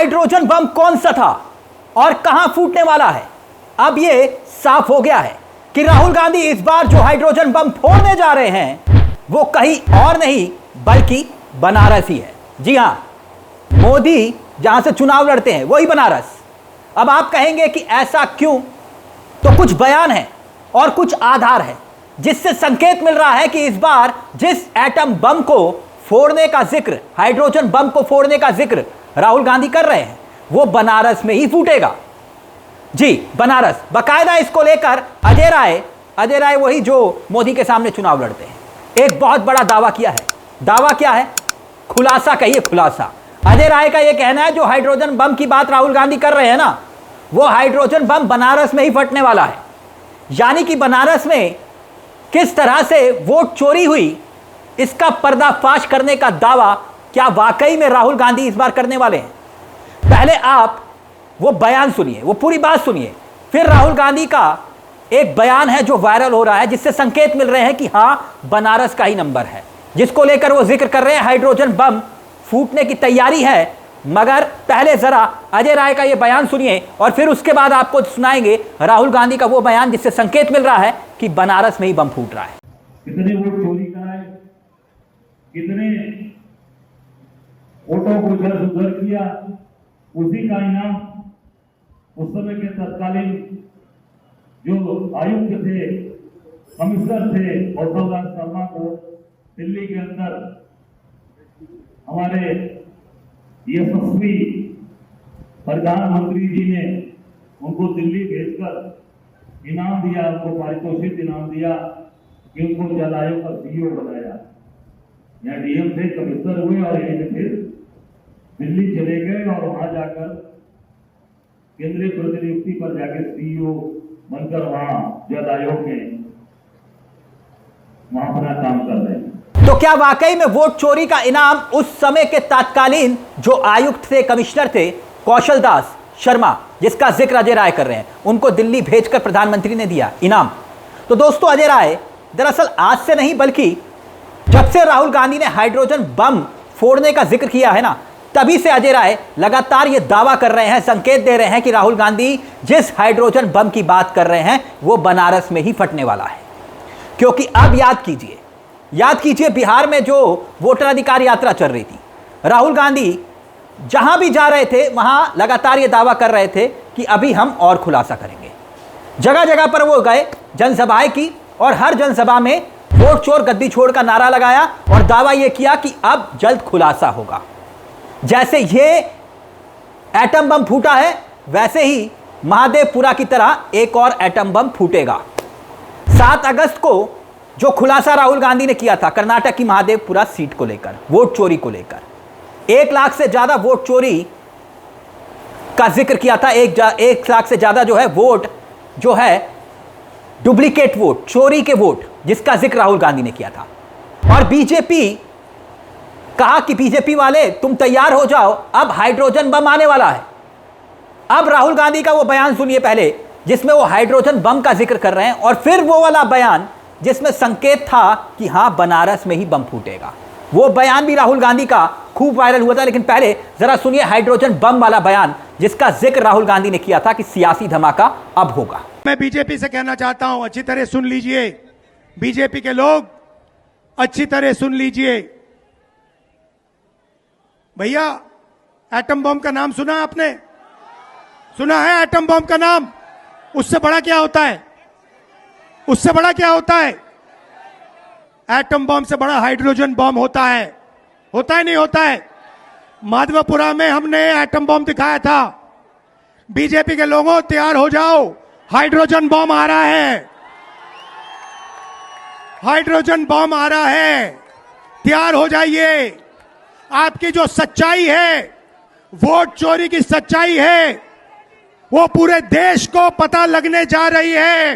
Hydrogen bomb कौन सा था और कहां फूटने वाला है? अब यह साफ हो गया है कि राहुल गांधी इस बार जो हाइड्रोजन बम फोड़ने जा रहे हैं वो कहीं और नहीं बल्कि बनारस ही है। जी हां, मोदी जहां से चुनाव लड़ते हैं वही बनारस। अब आप कहेंगे कि ऐसा क्यों? तो कुछ बयान है और कुछ आधार है जिससे संकेत मिल रहा है कि इस बार जिस एटम बम को फोड़ने का जिक्र, हाइड्रोजन बम को फोड़ने का जिक्र राहुल गांधी कर रहे हैं वो बनारस में ही फूटेगा। जी, बनारस। बकायदा इसको लेकर अजय राय वही जो मोदी के सामने चुनाव लड़ते हैं, एक बहुत बड़ा दावा किया है। दावा क्या है? खुलासा कहिए, खुलासा। अजय राय का यह कहना है जो हाइड्रोजन बम की बात राहुल गांधी कर रहे हैं ना, वो हाइड्रोजन बम बनारस में ही फटने वाला है। यानी कि बनारस में किस तरह से वोट चोरी हुई इसका पर्दाफाश करने का दावा क्या वाकई में राहुल गांधी इस बार करने वाले हैं? पहले आप वो बयान सुनिए, वो पूरी बात सुनिए, फिर राहुल गांधी का एक बयान है जो वायरल हो रहा है जिससे संकेत मिल रहे हैं कि हां, बनारस का ही नंबर है, जिसको लेकर वो जिक्र कर रहे हैं हाइड्रोजन बम फूटने की तैयारी है। मगर पहले जरा अजय राय का ये बयान सुनिए और फिर उसके बाद आपको सुनाएंगे राहुल गांधी का वो बयान जिससे संकेत मिल रहा है कि बनारस में ही बम फूट रहा है। कितने वोट चोरी कराए, कितने वोटों को इधर उधर किया, उसी का इनाम उस समय के तत्कालीन जो आयुक्त थे, कमिश्नर थे औषधदार शर्मा को दिल्ली के अंदर हमारे यशस्वी प्रधानमंत्री जी ने उनको दिल्ली भेजकर इनाम दिया, उनको पारितोषिक इनाम दिया कि उनको जल आयोग का सीईओ बनाया। यहाँ डीएम थे, कमिश्नर हुए और यहीं फिर दिल्ली चले गए और वहां जाकर केंद्रीय प्रतिनियुक्ति पर जाकर सीईओ बनकर वहां जल आयोग में वहां अपना काम कर रहे हैं। तो क्या वाकई में वोट चोरी का इनाम उस समय के तत्कालीन जो आयुक्त थे, कमिश्नर थे, कौशल दास शर्मा, जिसका जिक्र अजय राय कर रहे हैं, उनको दिल्ली भेजकर प्रधानमंत्री ने दिया इनाम? तो दोस्तों, अजय राय दरअसल आज से नहीं बल्कि जब से राहुल गांधी ने हाइड्रोजन बम फोड़ने का जिक्र किया है ना, तभी से अजय राय लगातार यह दावा कर रहे हैं, संकेत दे रहे हैं कि राहुल गांधी जिस हाइड्रोजन बम की बात कर रहे हैं वो बनारस में ही फटने वाला है। क्योंकि अब याद कीजिए बिहार में जो वोटर अधिकार यात्रा चल रही थी, राहुल गांधी जहां भी जा रहे थे वहां लगातार ये दावा कर रहे थे कि अभी हम और खुलासा करेंगे। जगह जगह पर वो गए, जनसभाएं की और हर जनसभा में वोट चोर गद्दी छोड़ का नारा लगाया और दावा यह किया कि अब जल्द खुलासा होगा। जैसे ये एटम बम फूटा है वैसे ही महादेवपुरा की तरह एक और एटम बम फूटेगा। 7 अगस्त को जो खुलासा राहुल गांधी ने किया था कर्नाटक की महादेवपुरा सीट को लेकर, वोट चोरी को लेकर, 1 लाख से ज्यादा वोट चोरी का जिक्र किया था। 1 लाख से ज्यादा जो है वोट जो है डुप्लीकेट वोट, चोरी के वोट, जिसका जिक्र राहुल गांधी ने किया था। और बीजेपी कहा कि बीजेपी वाले तुम तैयार हो जाओ, अब हाइड्रोजन बम आने वाला है। अब राहुल गांधी का वो बयान सुनिए पहले जिसमें वो हाइड्रोजन बम का जिक्र कर रहे हैं और फिर वो वाला बयान जिसमें संकेत था कि हां, बनारस में ही बम फूटेगा। वो बयान भी राहुल गांधी का खूब वायरल हुआ था। लेकिन पहले जरा सुनिए हाइड्रोजन बम वाला बयान जिसका जिक्र राहुल गांधी ने किया था कि सियासी धमाका अब होगा। मैं बीजेपी से कहना चाहता हूं, अच्छी तरह सुन लीजिए, बीजेपी के लोग अच्छी तरह सुन लीजिए। भैया, एटम बम का नाम सुना आपने? सुना है एटम बम का नाम? उससे बड़ा क्या होता है? उससे बड़ा क्या होता है? एटम बम से बड़ा हाइड्रोजन बम होता है। होता है नहीं होता है? माधवपुरा में हमने एटम बम दिखाया था। बीजेपी के लोगों तैयार हो जाओ, हाइड्रोजन बम आ रहा है, हाइड्रोजन बम आ रहा है, तैयार हो जाइए। आपकी जो सच्चाई है, वोट चोरी की सच्चाई है, वो पूरे देश को पता लगने जा रही है।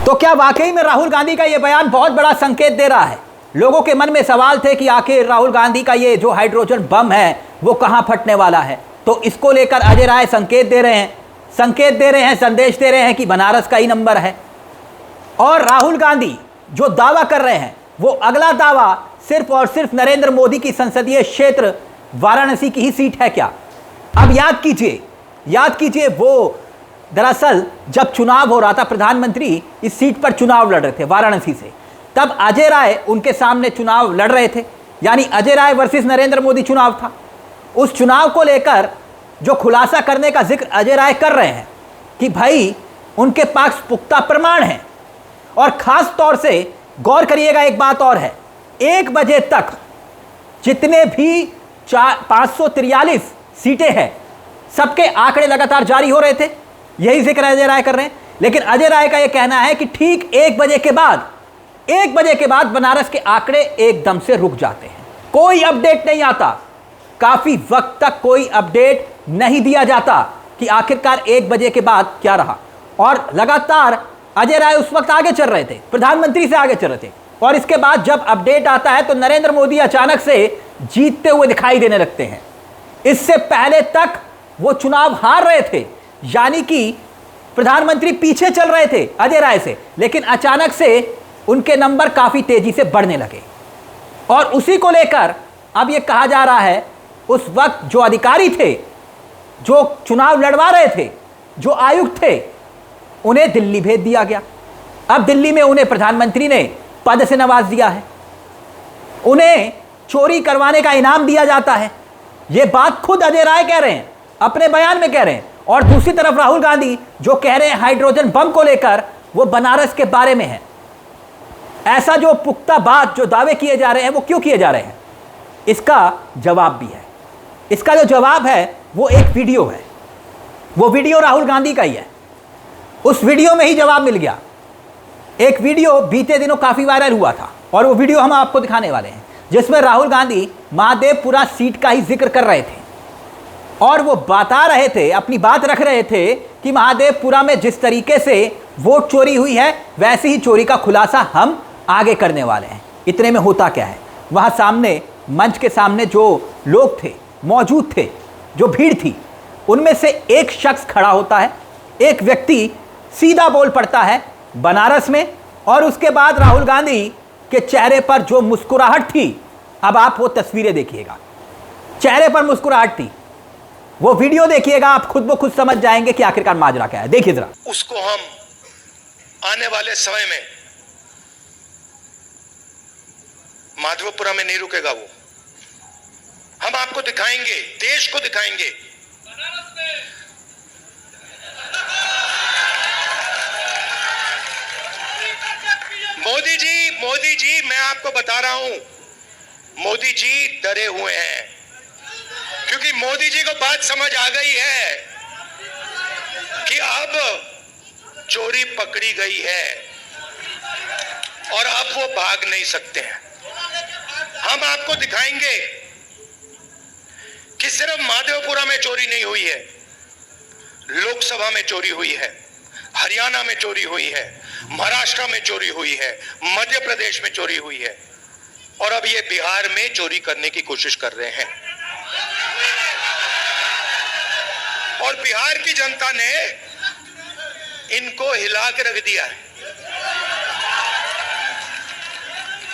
तो क्या वाकई में राहुल गांधी का यह बयान बहुत बड़ा संकेत दे रहा है? लोगों के मन में सवाल थे कि आखिर राहुल गांधी का ये जो हाइड्रोजन बम है वो कहां फटने वाला है। तो इसको लेकर अजय राय संकेत दे रहे हैं, संदेश दे रहे हैं कि बनारस का ही नंबर है। और राहुल गांधी जो दावा कर रहे हैं वो अगला दावा सिर्फ और सिर्फ नरेंद्र मोदी की संसदीय क्षेत्र वाराणसी की ही सीट है क्या? अब याद कीजिए वो दरअसल जब चुनाव हो रहा था, प्रधानमंत्री इस सीट पर चुनाव लड़ रहे थे वाराणसी से, तब अजय राय उनके सामने चुनाव लड़ रहे थे, यानी अजय राय वर्सेस नरेंद्र मोदी चुनाव था। उस चुनाव को लेकर जो खुलासा करने का जिक्र अजय राय कर रहे हैं कि भाई उनके पास पुख्ता प्रमाण है, और खास तौर से गौर करिएगा, एक बात और है, 1 बजे तक जितने भी 543 सीटें हैं सबके आंकड़े लगातार जारी हो रहे थे, यही जिक्र अजय राय कर रहे हैं। लेकिन अजय राय का यह कहना है कि ठीक 1 बजे के बाद बनारस के आंकड़े एकदम से रुक जाते हैं, कोई अपडेट नहीं आता, काफी वक्त तक कोई अपडेट नहीं दिया जाता कि आखिरकार 1 बजे के बाद क्या रहा। और लगातार अजय राय उस वक्त आगे चल रहे थे, प्रधानमंत्री से आगे चल रहे थे, और इसके बाद जब अपडेट आता है तो नरेंद्र मोदी अचानक से जीतते हुए दिखाई देने लगते हैं। इससे पहले तक वो चुनाव हार रहे थे, यानी कि प्रधानमंत्री पीछे चल रहे थे अजय राय से, लेकिन अचानक से उनके नंबर काफी तेजी से बढ़ने लगे। और उसी को लेकर अब यह कहा जा रहा है उस वक्त जो अधिकारी थे, जो चुनाव लड़वा रहे थे, जो आयुक्त थे, उन्हें दिल्ली भेज दिया गया। अब दिल्ली में उन्हें प्रधानमंत्री ने पद से नवाज दिया है, उन्हें चोरी करवाने का इनाम दिया जाता है। यह बात खुद अजय राय कह रहे हैं, अपने बयान में कह रहे हैं। और दूसरी तरफ राहुल गांधी जो कह रहे हैं हाइड्रोजन बम को लेकर, वो बनारस के बारे में है। ऐसा जो पुख्ता बात, जो दावे किए जा रहे हैं, वो क्यों किए जा रहे हैं, इसका जवाब भी है। इसका जो जवाब है वो एक वीडियो है, वो वीडियो राहुल गांधी का ही है। उस वीडियो में ही जवाब मिल गया। एक वीडियो बीते दिनों काफी वायरल हुआ था, और वो वीडियो हम आपको दिखाने वाले हैं, जिसमें राहुल गांधी महादेवपुरा सीट का ही जिक्र कर रहे थे, और वो बता रहे थे, अपनी बात रख रहे थे कि महादेवपुरा में जिस तरीके से वोट चोरी हुई है, वैसी ही चोरी का खुलासा हम आगे करने वाले हैं। इतने में होता क्या है, वहां सामने मंच के सामने जो लोग थे, मौजूद थे, जो भीड़ थी, उनमें से एक शख्स खड़ा होता है, एक व्यक्ति सीधा बोल पड़ता है बनारस में, और उसके बाद राहुल गांधी के चेहरे पर जो मुस्कुराहट थी, अब आप वो तस्वीरें देखिएगा, चेहरे पर मुस्कुराहट थी, वो वीडियो देखिएगा, आप खुद ब खुद समझ जाएंगे कि आखिरकार माजरा क्या है। देखिए जरा। उसको हम आने वाले समय में माधवपुरा में नहीं रुकेगा, वो हम आपको दिखाएंगे, देश को दिखाएंगे। मोदी जी मैं आपको बता रहा हूं, मोदी जी डरे हुए हैं, क्योंकि मोदी जी को बात समझ आ गई है कि अब चोरी पकड़ी गई है और अब वो भाग नहीं सकते हैं। हम आपको दिखाएंगे कि सिर्फ माधवपुरा में चोरी नहीं हुई है, लोकसभा में चोरी हुई है, हरियाणा में चोरी हुई है, महाराष्ट्र में चोरी हुई है, मध्य प्रदेश में चोरी हुई है, और अब ये बिहार में चोरी करने की कोशिश कर रहे हैं। और बिहार की जनता ने इनको हिला के रख दिया है,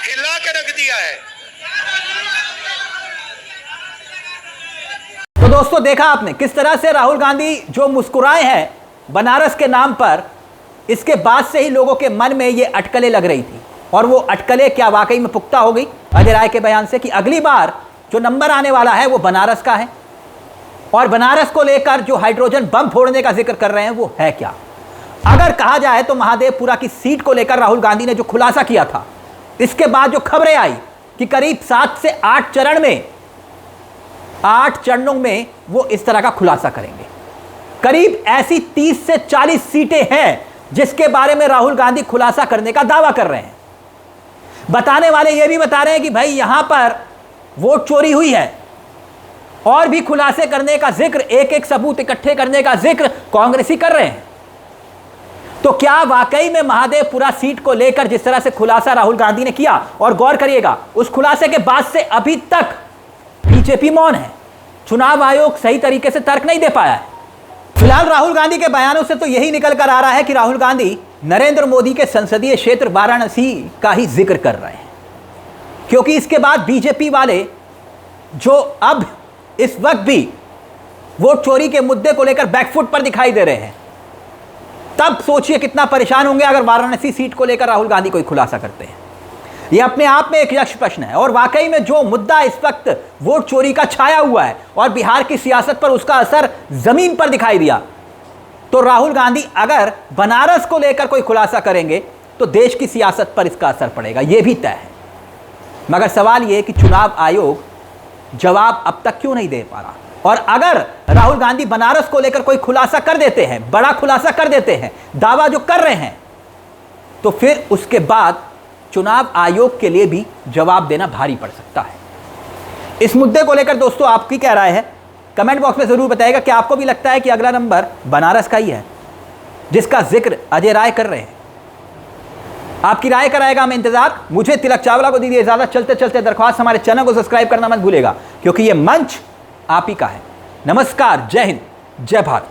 हिला के रख दिया है। तो दोस्तों देखा आपने किस तरह से राहुल गांधी जो मुस्कुराए हैं बनारस के नाम पर, इसके बाद से ही लोगों के मन में ये अटकलें लग रही थी, और वो अटकलें क्या वाकई में पुख्ता हो गई अजय राय के बयान से कि अगली बार जो नंबर आने वाला है वो बनारस का है। और बनारस को लेकर जो हाइड्रोजन बम फोड़ने का जिक्र कर रहे हैं वो है क्या। अगर कहा जाए तो महादेवपुरा की सीट को लेकर राहुल गांधी ने जो खुलासा किया था, इसके बाद जो खबरें आई कि करीब 7 से 8 चरण में, 8 चरणों में वो इस तरह का खुलासा करेंगे। करीब ऐसी 30 से 40 सीटें हैं जिसके बारे में राहुल गांधी खुलासा करने का दावा कर रहे हैं। बताने वाले ये भी बता रहे हैं कि भाई यहां पर वोट चोरी हुई है, और भी खुलासे करने का जिक्र, एक एक सबूत इकट्ठे करने का जिक्र कांग्रेसी कर रहे हैं। तो क्या वाकई में महादेवपुरा सीट को लेकर जिस तरह से खुलासा राहुल गांधी ने किया, और गौर करिएगा उस खुलासे के बाद से अभी तक बीजेपी मौन है, चुनाव आयोग सही तरीके से तर्क नहीं दे पाया है। फिलहाल राहुल गांधी के बयानों से तो यही निकल कर आ रहा है कि राहुल गांधी नरेंद्र मोदी के संसदीय क्षेत्र वाराणसी का ही जिक्र कर रहे हैं, क्योंकि इसके बाद बीजेपी वाले जो अब इस वक्त भी वोट चोरी के मुद्दे को लेकर बैकफुट पर दिखाई दे रहे हैं, तब सोचिए कितना परेशान होंगे अगर वाराणसी सीट को लेकर राहुल गांधी कोई खुलासा करते हैं। यह अपने आप में एक यक्ष प्रश्न है और वाकई में जो मुद्दा इस वक्त वोट चोरी का छाया हुआ है और बिहार की सियासत पर उसका असर जमीन पर दिखाई दिया, तो राहुल गांधी अगर बनारस को लेकर कोई खुलासा करेंगे तो देश की सियासत पर इसका असर पड़ेगा, यह भी तय है। मगर सवाल यह कि चुनाव आयोग जवाब अब तक क्यों नहीं दे पा रहा, और अगर राहुल गांधी बनारस को लेकर कोई खुलासा कर देते हैं, बड़ा खुलासा कर देते हैं, दावा जो कर रहे हैं, तो फिर उसके बाद चुनाव आयोग के लिए भी जवाब देना भारी पड़ सकता है। इस मुद्दे को लेकर दोस्तों आपकी क्या राय है, कमेंट बॉक्स में जरूर बताइएगा। क्या आपको भी लगता है कि अगला नंबर बनारस का ही है जिसका जिक्र अजय राय कर रहे हैं? आपकी राय कराएगा हमें इंतजार। मुझे तिलक चावला को दीजिए इजाजत। चलते चलते दरख्वास्त, हमारे चैनल को सब्सक्राइब करना मत भूलेगा, क्योंकि यह मंच आप ही का है। नमस्कार, जय हिंद, जय भारत।